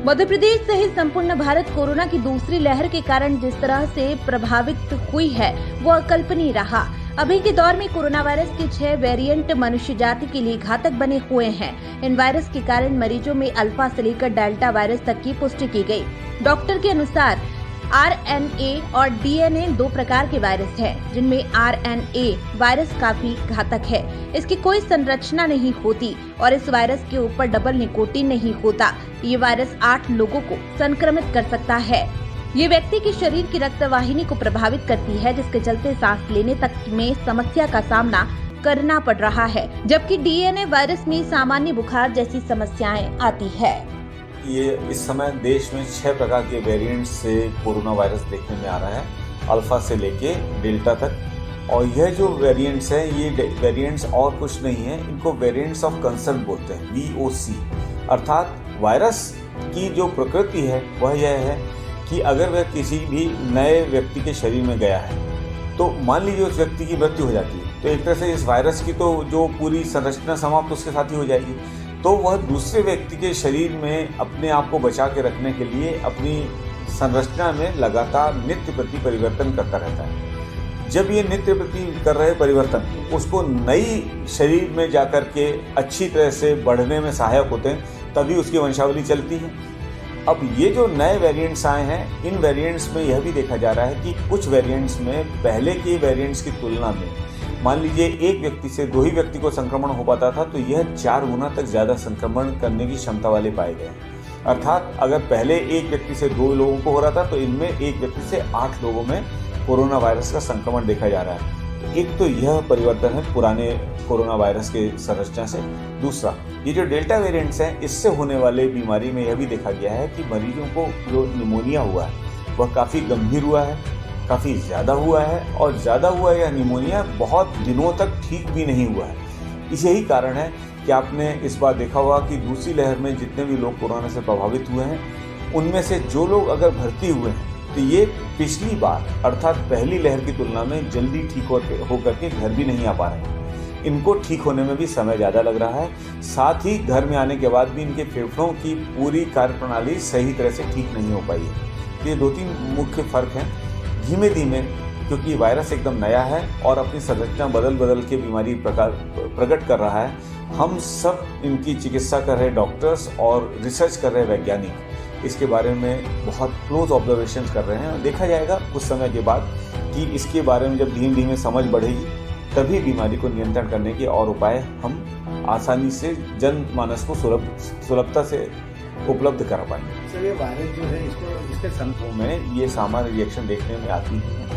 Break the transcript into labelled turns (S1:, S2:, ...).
S1: मध्य प्रदेश सहित संपूर्ण भारत कोरोना की दूसरी लहर के कारण जिस तरह से प्रभावित हुई है वो अकल्पनीय रहा। अभी के दौर में कोरोना वायरस के 6 वेरिएंट मनुष्य जाति के लिए घातक बने हुए हैं। इन वायरस के कारण मरीजों में अल्फा से लेकर डेल्टा वायरस तक की पुष्टि की गई। डॉक्टर के अनुसार आरएनए और डीएनए 2 प्रकार के वायरस हैं, जिनमें आरएनए वायरस काफी घातक है। इसकी कोई संरचना नहीं होती और इस वायरस के ऊपर डबल निकोटीन नहीं होता। ये वायरस 8 लोगों को संक्रमित कर सकता है। ये व्यक्ति के शरीर की रक्तवाहिनी को प्रभावित करती है, जिसके चलते सांस लेने तक में समस्या का सामना करना पड़ रहा है। जबकि डीएनए वायरस में सामान्य बुखार जैसी समस्याएं आती है।
S2: ये इस समय देश में 6 प्रकार के वेरिएंट्स से कोरोना वायरस देखने में आ रहा है, अल्फा से लेके डेल्टा तक। और यह जो वेरिएंट्स हैं, ये वेरिएंट्स और कुछ नहीं है, इनको वेरिएंट्स ऑफ कंसर्न बोलते हैं, VOC। अर्थात वायरस की जो प्रकृति है वह यह है कि अगर वह किसी भी नए व्यक्ति के शरीर में गया है तो मान लीजिए उस व्यक्ति की मृत्यु हो जाती है, तो एक तरह से इस वायरस की तो जो पूरी संरचना समाप्त उसके साथ ही हो जाएगी। तो वह दूसरे व्यक्ति के शरीर में अपने आप को बचा के रखने के लिए अपनी संरचना में लगातार नित्य प्रति परिवर्तन करता रहता है। जब ये नित्य प्रति कर रहे परिवर्तन उसको नई शरीर में जाकर के अच्छी तरह से बढ़ने में सहायक होते हैं, तभी उसकी वंशावली चलती है। अब ये जो नए वेरिएंट्स आए हैं, इन वेरिएंट्स में यह भी देखा जा रहा है कि कुछ वेरिएंट्स में पहले के वेरिएंट्स की तुलना में, मान लीजिए एक व्यक्ति से 2 ही व्यक्ति को संक्रमण हो पाता था, तो यह 4 गुना तक ज़्यादा संक्रमण करने की क्षमता वाले पाए गए। अर्थात अगर पहले एक व्यक्ति से 2 लोगों को हो रहा था, तो इनमें एक व्यक्ति से 8 लोगों में कोरोना वायरस का संक्रमण देखा जा रहा है। एक तो यह परिवर्तन है पुराने कोरोना वायरस के संरचना से। दूसरा, ये जो डेल्टा वेरिएंट्स हैं, इससे होने वाले बीमारी में यह भी देखा गया है कि मरीजों को जो निमोनिया हुआ है वह काफ़ी गंभीर हुआ है, काफ़ी ज़्यादा हुआ है, और ज़्यादा हुआ है या निमोनिया बहुत दिनों तक ठीक भी नहीं हुआ है। इस यही कारण है कि आपने इस बार देखा होगा कि दूसरी लहर में जितने भी लोग कोरोना से प्रभावित हुए हैं, उनमें से जो लोग अगर भर्ती हुए हैं तो ये पिछली बार अर्थात पहली लहर की तुलना में जल्दी ठीक होकर के घर भी नहीं आ पा रहे हैं। इनको ठीक होने में भी समय ज़्यादा लग रहा है। साथ ही घर में आने के बाद भी इनके फेफड़ों की पूरी कार्यप्रणाली सही तरह से ठीक नहीं हो पाई है। ये 2-3 मुख्य फ़र्क हैं। धीमे धीमे, क्योंकि वायरस एकदम नया है और अपनी संरचना बदल के बीमारी प्रकट कर रहा है, हम सब इनकी चिकित्सा कर रहे डॉक्टर्स और रिसर्च कर रहे वैज्ञानिक इसके बारे में बहुत क्लोज ऑब्जर्वेशंस कर रहे हैं। देखा जाएगा कुछ समय के बाद कि इसके बारे में जब धीमे धीमे समझ बढ़ेगी, तभी बीमारी को नियंत्रण करने के और उपाय हम आसानी से जनमानस को सुलभता से उपलब्ध करा पाएंगे।
S3: सर, ये वायरस जो है इसके संक्रमण
S2: में ये सामान्य रिएक्शन देखने में आती है।